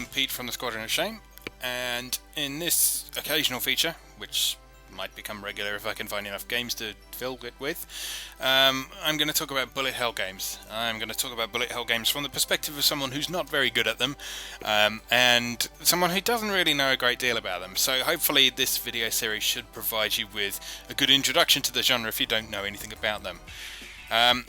Pete from the Squadron of Shame, and in this occasional feature, which might become regular if I can find enough games to fill it with, I'm going to talk about bullet hell games. I'm going to talk about bullet hell games from the perspective of someone who's not very good at them, and someone who doesn't really know a great deal about them. So hopefully this video series should provide you with a good introduction to the genre if you don't know anything about them.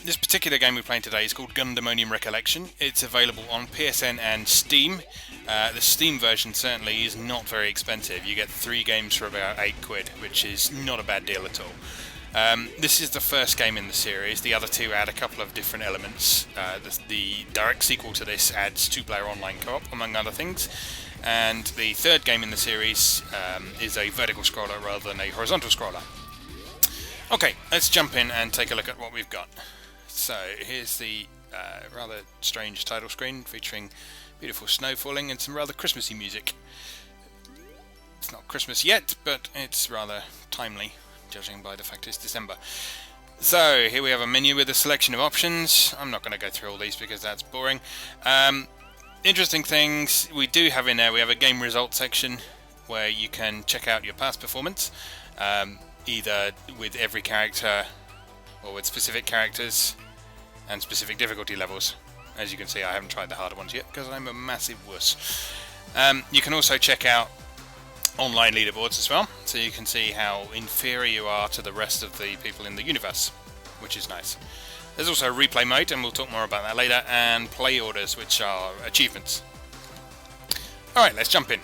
This particular game we're playing today is called Gundemonium Recollection. It's available on PSN and Steam. The Steam version certainly is not very expensive. You get 3 games for about £8, which is not a bad deal at all. This is the first game in the series. The other 2 add a couple of different elements. The direct sequel to this adds 2-player online co-op, among other things. And the 3rd game in the series is a vertical scroller rather than a horizontal scroller. Okay, let's jump in and take a look at what we've got. So here's the rather strange title screen featuring beautiful snow falling and some rather Christmassy music. It's not Christmas yet, but it's rather timely, judging by the fact it's December. So here we have a menu with a selection of options. I'm not going to go through all these because that's boring. Interesting things we do have in there. We have a game results section where you can check out your past performance. Either with every character or with specific characters and specific difficulty levels. As you can see, I haven't tried the harder ones yet because I'm a massive wuss. You can also check out online leaderboards as well, so you can see how inferior you are to the rest of the people in the universe, which is nice. There's also a replay mode, and we'll talk more about that later, and play orders, which are achievements. Alright, let's jump in.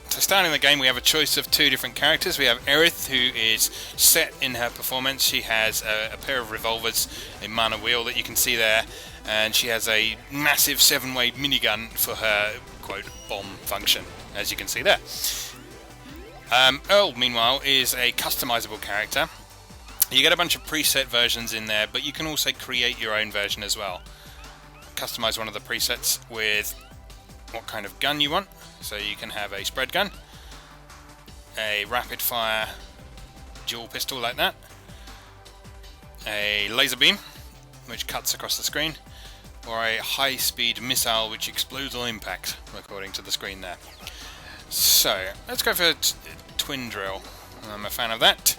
So starting the game, we have a choice of 2 different characters. We have Aerith, who is set in her performance. She has a pair of revolvers, a mana wheel that you can see there, and she has a massive 7-way minigun for her, quote, bomb function, as you can see there. Earl, meanwhile, is a customizable character. You get a bunch of preset versions in there, but you can also create your own version as well. Customize one of the presets with what kind of gun you want. So you can have a spread gun, a rapid fire dual pistol like that, a laser beam which cuts across the screen, or a high speed missile which explodes on impact, according to the screen there. So let's go for twin drill. I'm a fan of that.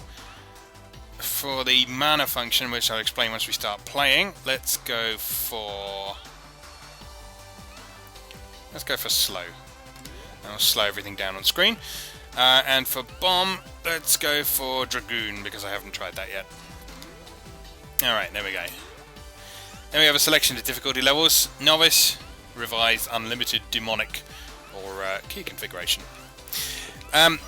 For the mana function, which I'll explain once we start playing, let's go for slow. I'll slow everything down on screen. And for bomb, let's go for dragoon, because I haven't tried that yet. Alright, there we go. Then we have a selection of difficulty levels: novice, revised, unlimited, demonic, or key configuration.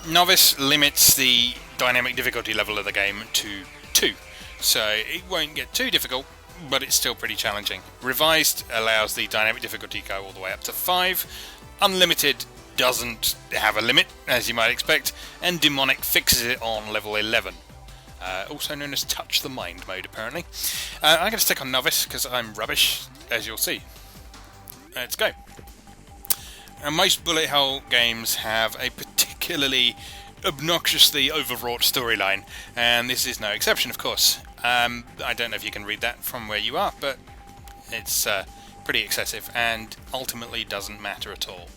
Novice limits the dynamic difficulty level of the game to 2, so it won't get too difficult, but it's still pretty challenging. Revised allows the dynamic difficulty to go all the way up to 5. Unlimited doesn't have a limit, as you might expect, and demonic fixes it on level 11. Also known as touch the mind mode, apparently. I'm going to stick on novice because I'm rubbish, as you'll see. Let's go. And most bullet hell games have a particularly obnoxiously overwrought storyline, and this is no exception, of course. I don't know if you can read that from where you are, but it's pretty excessive and ultimately doesn't matter at all.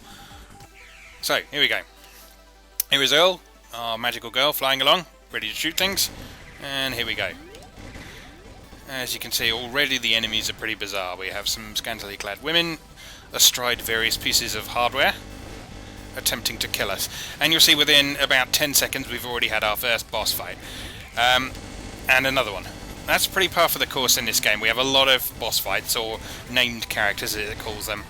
So, here we go. Here is Earl, our magical girl, flying along, ready to shoot things, and here we go. As you can see, already the enemies are pretty bizarre. We have some scantily clad women astride various pieces of hardware, attempting to kill us. And you'll see within about 10 seconds we've already had our first boss fight. And another one. That's pretty par for the course in this game. We have a lot of boss fights, or named characters as it calls them.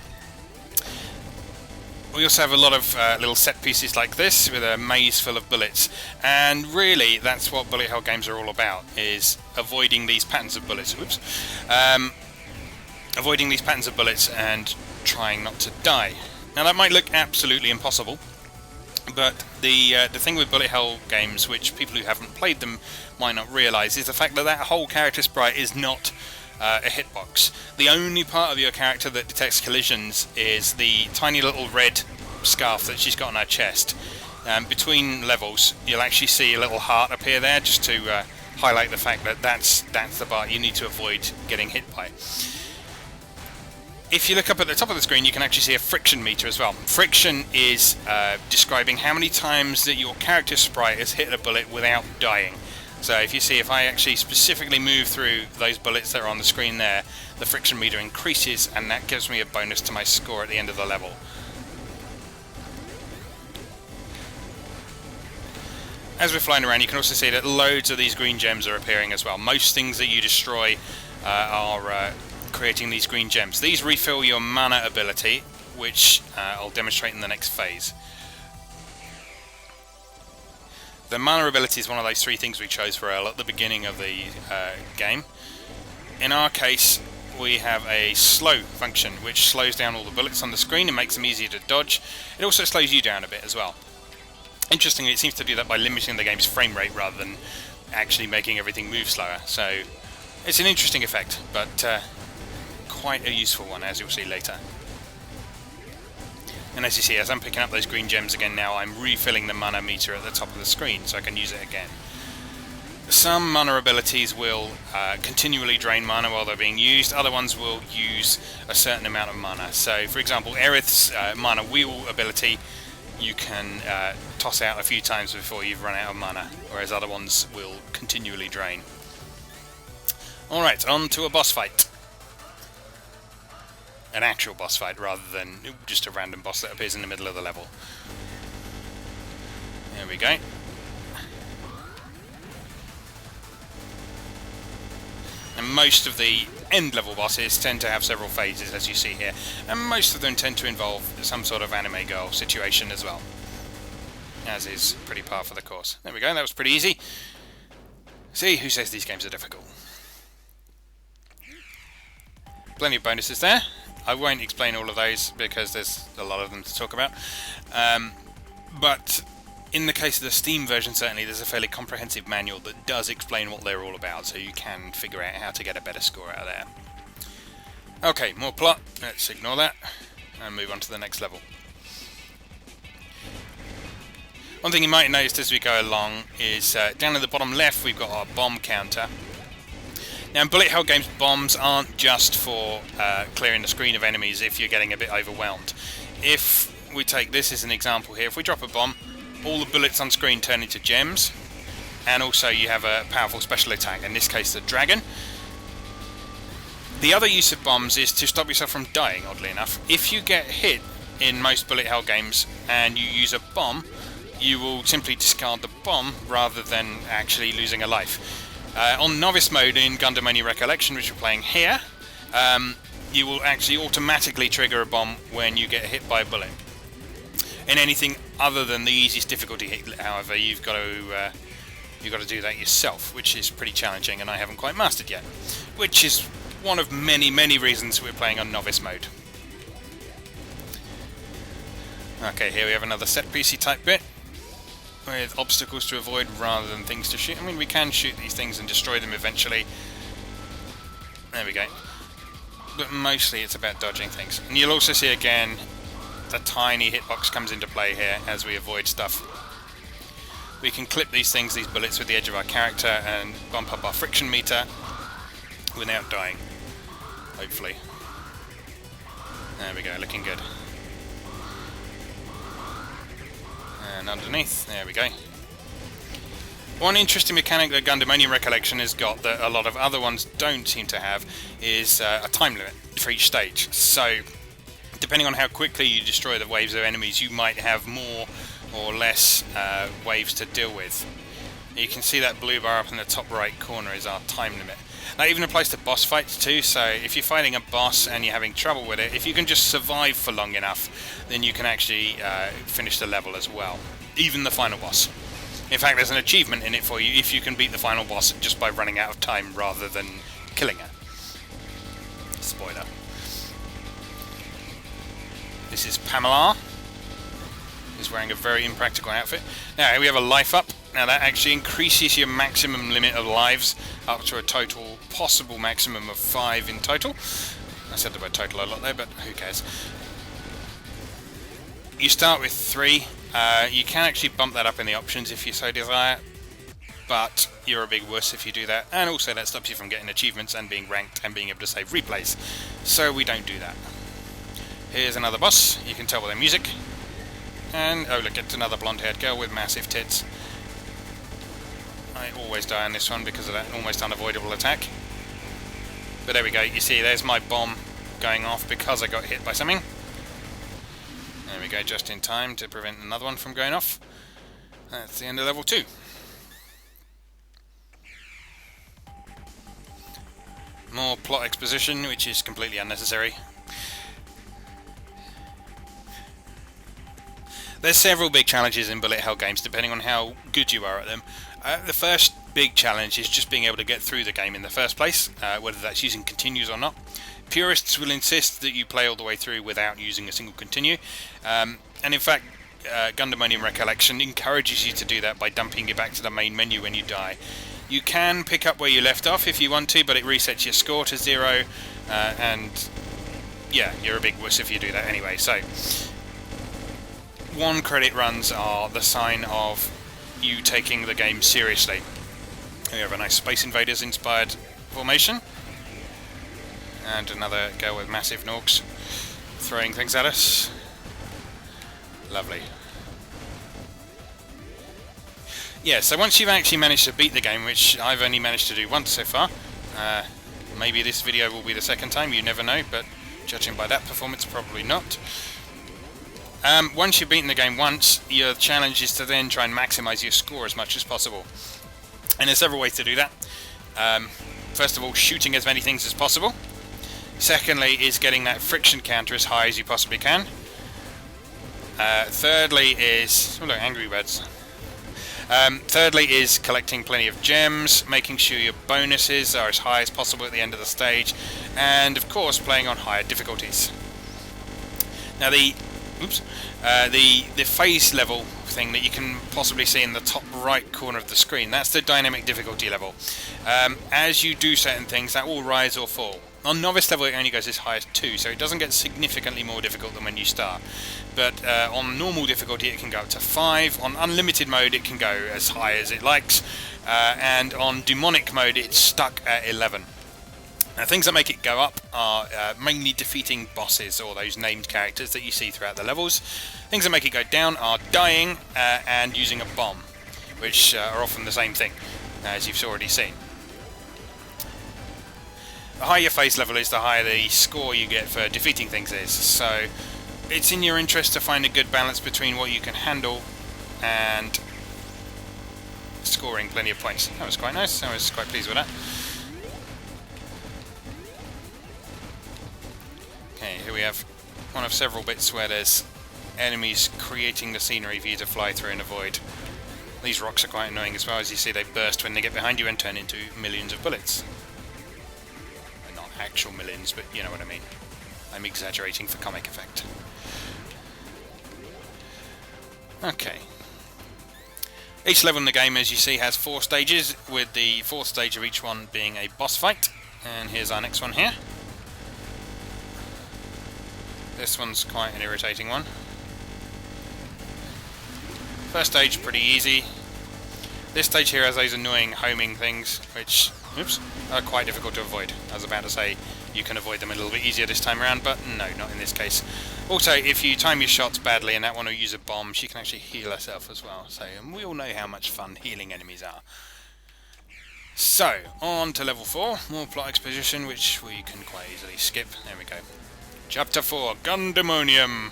We also have a lot of little set pieces like this, with a maze full of bullets. And really, that's what bullet hell games are all about, is avoiding these patterns of bullets. Whoops. Avoiding these patterns of bullets and trying not to die. Now that might look absolutely impossible, but the thing with bullet hell games, which people who haven't played them might not realise, is the fact that whole character sprite is not a hitbox. The only part of your character that detects collisions is the tiny little red scarf that she's got on her chest. Between levels, you'll actually see a little heart appear there, just to highlight the fact that that's the part you need to avoid getting hit by. If you look up at the top of the screen, you can actually see a friction meter as well. Friction is describing how many times that your character sprite has hit a bullet without dying. So if you see, if I actually specifically move through those bullets that are on the screen there, the friction meter increases, and that gives me a bonus to my score at the end of the level. As we're flying around, you can also see that loads of these green gems are appearing as well. Most things that you destroy are creating these green gems. These refill your mana ability, which I'll demonstrate in the next phase. The mana ability is one of those three things we chose for Earl at the beginning of the game. In our case, we have a slow function, which slows down all the bullets on the screen and makes them easier to dodge. It also slows you down a bit as well. Interestingly, it seems to do that by limiting the game's frame rate rather than actually making everything move slower. So it's an interesting effect, but quite a useful one, as you'll see later. And as you see, as I'm picking up those green gems again now, I'm refilling the mana meter at the top of the screen so I can use it again. Some mana abilities will continually drain mana while they're being used, other ones will use a certain amount of mana. So for example, Aerith's mana wheel ability you can toss out a few times before you've run out of mana, whereas other ones will continually drain. Alright, on to a boss fight. An actual boss fight rather than just a random boss that appears in the middle of the level. There we go. And most of the end level bosses tend to have several phases, as you see here, and most of them tend to involve some sort of anime girl situation as well, as is pretty par for the course. There we go, that was pretty easy. See, who says these games are difficult? Plenty of bonuses there. I won't explain all of those because there's a lot of them to talk about. But in the case of the Steam version, certainly there's a fairly comprehensive manual that does explain what they're all about, so you can figure out how to get a better score out of there. Okay, more plot. Let's ignore that and move on to the next level. One thing you might have noticed as we go along is down at the bottom left we've got our bomb counter. Now in bullet hell games, bombs aren't just for clearing the screen of enemies if you're getting a bit overwhelmed. If we take this as an example here, if we drop a bomb, all the bullets on screen turn into gems, and also you have a powerful special attack, in this case the dragon. The other use of bombs is to stop yourself from dying, oddly enough. If you get hit in most bullet hell games and you use a bomb, you will simply discard the bomb rather than actually losing a life. On Novice mode in Gundemonium Recollection, which we're playing here, you will actually automatically trigger a bomb when you get hit by a bullet. In anything other than the easiest difficulty hit, however, you've got to do that yourself, which is pretty challenging, and I haven't quite mastered yet. Which is one of many, many reasons we're playing on Novice mode. Okay, here we have another set PC type bit, with obstacles to avoid rather than things to shoot. I mean, we can shoot these things and destroy them eventually. There we go. But mostly it's about dodging things. And you'll also see again the tiny hitbox comes into play here as we avoid stuff. We can clip these things, these bullets, with the edge of our character and bump up our friction meter without dying. Hopefully. There we go, looking good. And underneath, there we go. One interesting mechanic that Gundemonium Recollection has got that a lot of other ones don't seem to have is a time limit for each stage. So, depending on how quickly you destroy the waves of enemies, you might have more or less waves to deal with. You can see that blue bar up in the top right corner is our time limit. That even applies to boss fights too, so if you're fighting a boss and you're having trouble with it, if you can just survive for long enough, then you can actually finish the level as well. Even the final boss. In fact, there's an achievement in it for you if you can beat the final boss just by running out of time rather than killing her. Spoiler. This is Pamela. He's wearing a very impractical outfit. Now, here we have a life up. Now, that actually increases your maximum limit of lives up to a total possible maximum of 5 in total. I said the word total a lot there, but who cares? You start with 3. You can actually bump that up in the options if you so desire, but you're a big wuss if you do that. And also that stops you from getting achievements and being ranked and being able to save replays. So we don't do that. Here's another boss. You can tell by the music. And, oh look, it's another blonde-haired girl with massive tits. I always die on this one because of that almost unavoidable attack. But there we go, you see there's my bomb going off because I got hit by something. There we go, just in time to prevent another one from going off. That's the end of level 2. More plot exposition, which is completely unnecessary. There's several big challenges in bullet hell games depending on how good you are at them. The first big challenge is just being able to get through the game in the first place, whether that's using continues or not. Purists will insist that you play all the way through without using a single continue, and in fact Gundemonium Recollection encourages you to do that by dumping you back to the main menu when you die. You can pick up where you left off if you want to, but it resets your score to 0, and yeah, you're a big wuss if you do that anyway. So, 1 credit runs are the sign of you taking the game seriously. We have a nice Space Invaders inspired formation, and another girl with massive norks throwing things at us. Lovely. Yeah, so once you've actually managed to beat the game, which I've only managed to do once so far, maybe this video will be the second time, you never know, but judging by that performance, probably not. Once you've beaten the game once, your challenge is to then try and maximise your score as much as possible. And there's several ways to do that. First of all, shooting as many things as possible. Secondly, is getting that friction counter as high as you possibly can. Thirdly is... oh look, Angry Birds. Thirdly is collecting plenty of gems, making sure your bonuses are as high as possible at the end of the stage, and of course playing on higher difficulties. Now the phase level thing that you can possibly see in the top right corner of the screen, that's the dynamic difficulty level. As you do certain things, that will rise or fall. On novice level it only goes as high as 2, so it doesn't get significantly more difficult than when you start. But on normal difficulty it can go up to 5, on unlimited mode it can go as high as it likes, and on demonic mode it's stuck at 11. Now, things that make it go up are mainly defeating bosses, or those named characters that you see throughout the levels. Things that make it go down are dying and using a bomb, which are often the same thing, as you've already seen. The higher your phase level is, the higher the score you get for defeating things is, so it's in your interest to find a good balance between what you can handle and scoring plenty of points. That was quite nice, I was quite pleased with that. Okay, here we have one of several bits where there's enemies creating the scenery for you to fly through and avoid. These rocks are quite annoying as well. As you see, they burst when they get behind you and turn into millions of bullets. Not actual millions, but you know what I mean. I'm exaggerating for comic effect. Okay. Each level in the game, as you see, has 4 stages, with the 4th stage of each one being a boss fight. And here's our next one here. This one's quite an irritating one. First stage, pretty easy. This stage here has those annoying homing things, which, oops, are quite difficult to avoid. I was about to say you can avoid them a little bit easier this time around, but no, not in this case. Also, if you time your shots badly and that one will use a bomb, she can actually heal herself as well. So, and we all know how much fun healing enemies are. So, on to level 4, more plot exposition, which we can quite easily skip. There we go. Chapter 4, Gundemonium.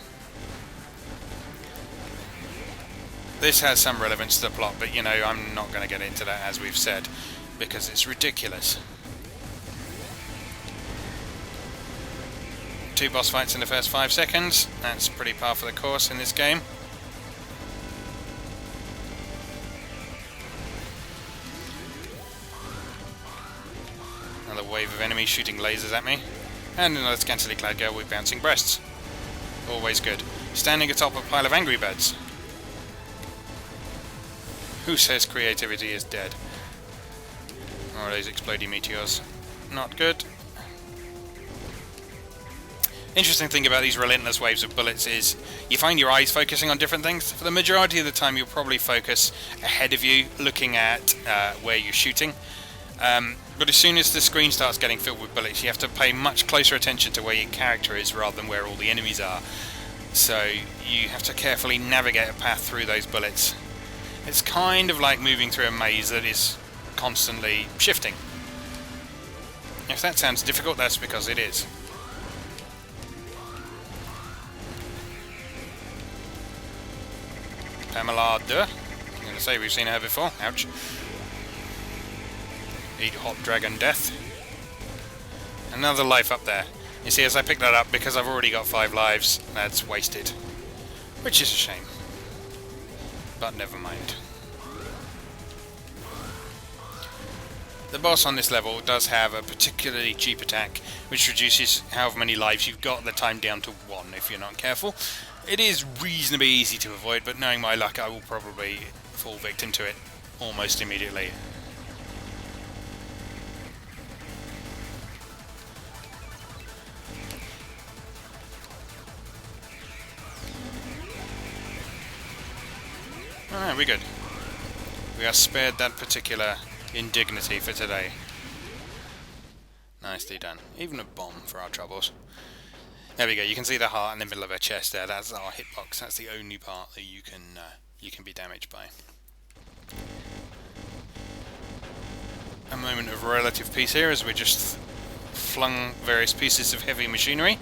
This has some relevance to the plot, but you know, I'm not going to get into that, as we've said, because it's ridiculous. 2 boss fights in the first 5 seconds. That's pretty par for the course in this game. Another wave of enemies shooting lasers at me. And another scantily clad girl with bouncing breasts. Always good. Standing atop a pile of Angry Birds. Who says creativity is dead? Or are those exploding meteors? Not good. Interesting thing about these relentless waves of bullets is you find your eyes focusing on different things. For the majority of the time you'll probably focus ahead of you, looking at where you're shooting. But as soon as the screen starts getting filled with bullets, you have to pay much closer attention to where your character is rather than where all the enemies are. So you have to carefully navigate a path through those bullets. It's kind of like moving through a maze that is constantly shifting. If that sounds difficult, that's because it is. Pamela Duh. I'm going to say we've seen her before. Ouch. Eat hot dragon death. Another life up there. You see, as I pick that up, because I've already got 5 lives, that's wasted. Which is a shame. But never mind. The boss on this level does have a particularly cheap attack, which reduces however many lives you've got, the time down to 1 if you're not careful. It is reasonably easy to avoid, but knowing my luck, I will probably fall victim to it almost immediately. Alright, we're good. We are spared that particular indignity for today. Nicely done. Even a bomb for our troubles. There we go. You can see the heart in the middle of her chest there. That's our hitbox. That's the only part that you can be damaged by. A moment of relative peace here as we just flung various pieces of heavy machinery.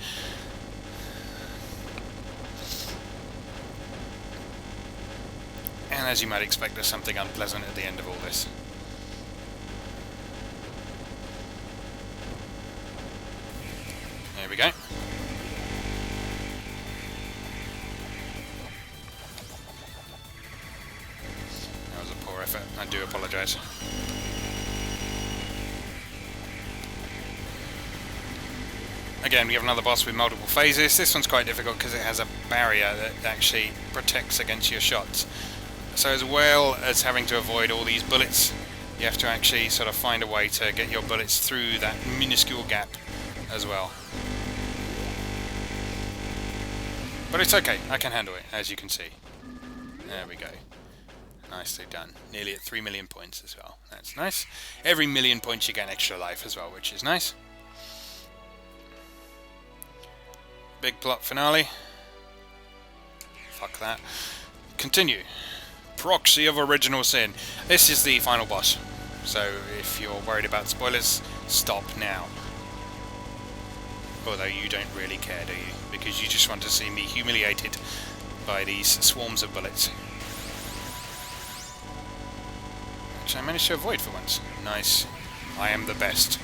And as you might expect, there's something unpleasant at the end of all this. There we go. That was a poor effort. I do apologise. Again, we have another boss with multiple phases. This one's quite difficult because it has a barrier that actually protects against your shots. So as well as having to avoid all these bullets, you have to actually sort of find a way to get your bullets through that minuscule gap as well. But it's okay, I can handle it, as you can see. There we go. Nicely done. Nearly at 3 million points as well. That's nice. Every million points you get an extra life as well, which is nice. Big plot finale. Fuck that. Continue. Proxy of Original Sin. This is the final boss. So if you're worried about spoilers, stop now. Although you don't really care, do you? Because you just want to see me humiliated by these swarms of bullets. Which I managed to avoid for once. Nice. I am the best.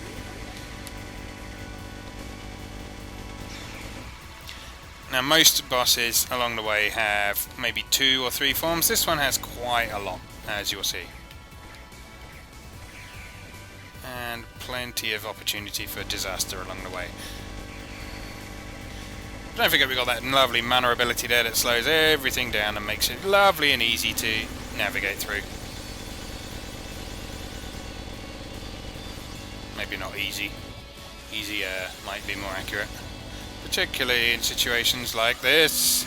Now most bosses along the way have maybe 2 or 3 forms. This one has quite a lot, as you'll see. And plenty of opportunity for disaster along the way. Don't forget we got that lovely mana ability there that slows everything down and makes it lovely and easy to navigate through. Maybe not easy. Easier might be more accurate. Particularly in situations like this.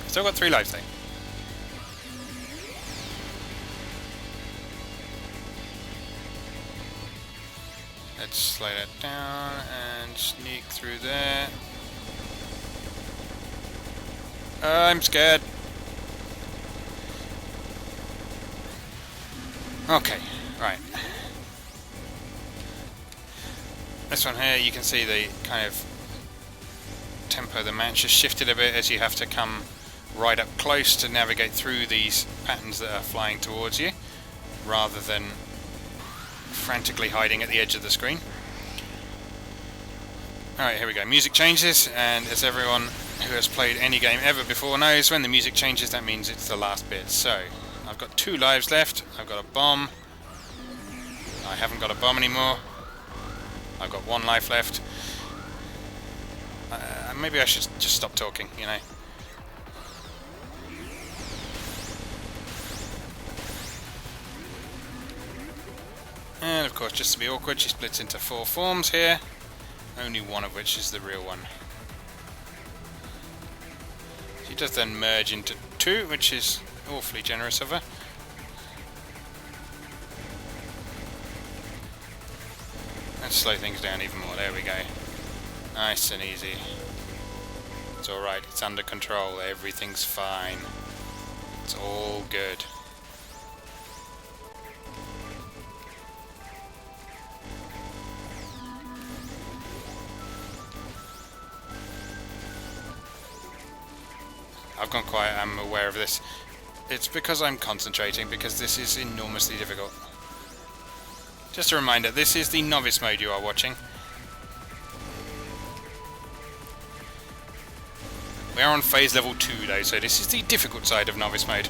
Still got 3 lives though. Let's slow that down and sneak through there. I'm scared. Okay, right. This one here, you can see the kind of tempo of the match has shifted a bit as you have to come right up close to navigate through these patterns that are flying towards you, rather than frantically hiding at the edge of the screen. Alright, here we go. Music changes, and as everyone who has played any game ever before knows, when the music changes, that means it's the last bit. So, I've got 2 lives left. I've got a bomb. I haven't got a bomb anymore. I've got 1 life left. Maybe I should just stop talking, you know. And of course, just to be awkward, she splits into 4 forms here. Only one of which is the real one. She does then merge into 2, which is awfully generous of her. slow things down even more. There we go. Nice and easy. It's alright, it's under control, everything's fine. It's all good. I've gone quiet, I'm aware of this. It's because I'm concentrating, because this is enormously difficult. Just a reminder, this is the novice mode you are watching. We are on phase level 2 though, so this is the difficult side of novice mode.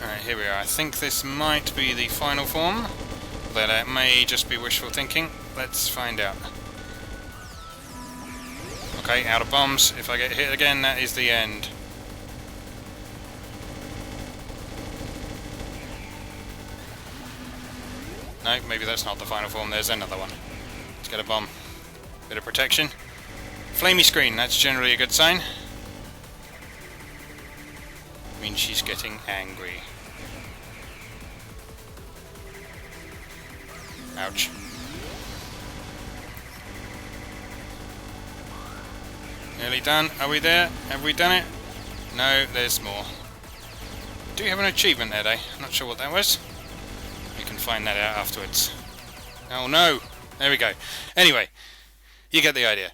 Alright, here we are. I think this might be the final form, but that may just be wishful thinking. Let's find out. Okay, out of bombs. If I get hit again, that is the end. No, maybe that's not the final form. There's another one. Let's get a bomb. Bit of protection. Flamey screen, that's generally a good sign. Means she's getting angry. Ouch. Nearly done. Are we there? Have we done it? No, there's more. Do you have an achievement there, though? I'm not sure what that was. We can find that out afterwards. Oh no! There we go. Anyway, you get the idea.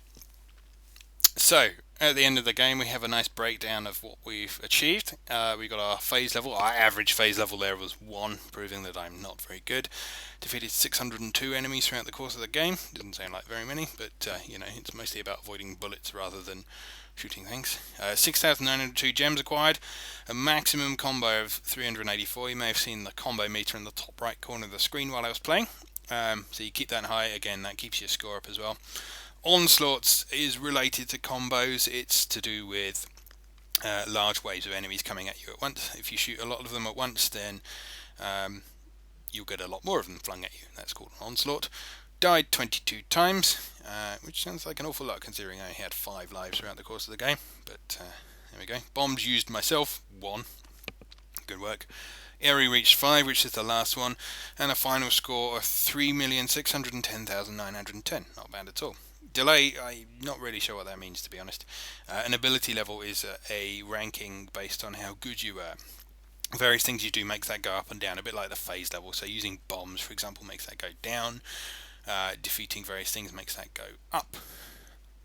So, at the end of the game we have a nice breakdown of what we've achieved. We got our phase level. Our average phase level there was 1, proving that I'm not very good. Defeated 602 enemies throughout the course of the game. Doesn't sound like very many, but you know, it's mostly about avoiding bullets rather than shooting things. 6,902 gems acquired. A maximum combo of 384. You may have seen the combo meter in the top right corner of the screen while I was playing. So you keep that high. Again, that keeps your score up as well. Onslaughts is related to combos. It's to do with large waves of enemies coming at you at once. If you shoot a lot of them at once, then you'll get a lot more of them flung at you. That's called an onslaught. Died 22 times, which sounds like an awful lot considering I only had 5 lives throughout the course of the game. But there we go. Bombs used myself, 1. Good work. Area reached 5, which is the last one, and a final score of 3,610,910. Not bad at all. Delay, I'm not really sure what that means, to be honest. An ability level is a ranking based on how good you are. Various things you do makes that go up and down, a bit like the phase level. So using bombs, for example, makes that go down. Defeating various things makes that go up.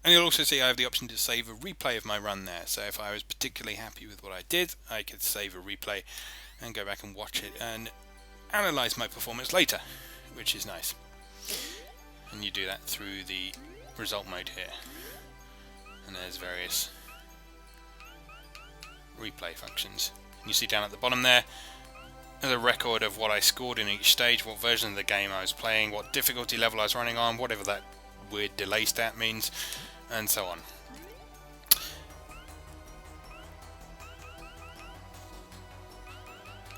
And you'll also see I have the option to save a replay of my run there. So if I was particularly happy with what I did, I could save a replay and go back and watch it and analyse my performance later, which is nice. And you do that through the result mode here. And there's various replay functions. You see down at the bottom there a record of what I scored in each stage, what version of the game I was playing, what difficulty level I was running on, whatever that weird delay stat means, and so on.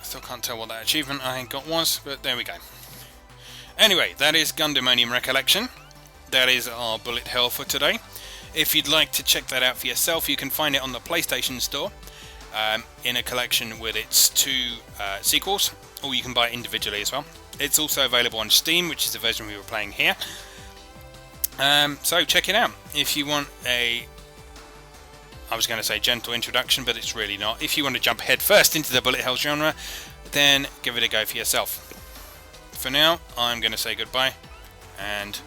Still can't tell what that achievement I got was, but there we go. Anyway, that is Gundemonium Recollection. That is our bullet hell for today. If you'd like to check that out for yourself, you can find it on the PlayStation Store in a collection with its 2 sequels, or you can buy it individually as well. It's also available on Steam, which is the version we were playing here. So check it out. If you want a, I was going to say gentle introduction, but it's really not. If you want to jump head first into the bullet hell genre, then give it a go for yourself. For now, I'm going to say goodbye, and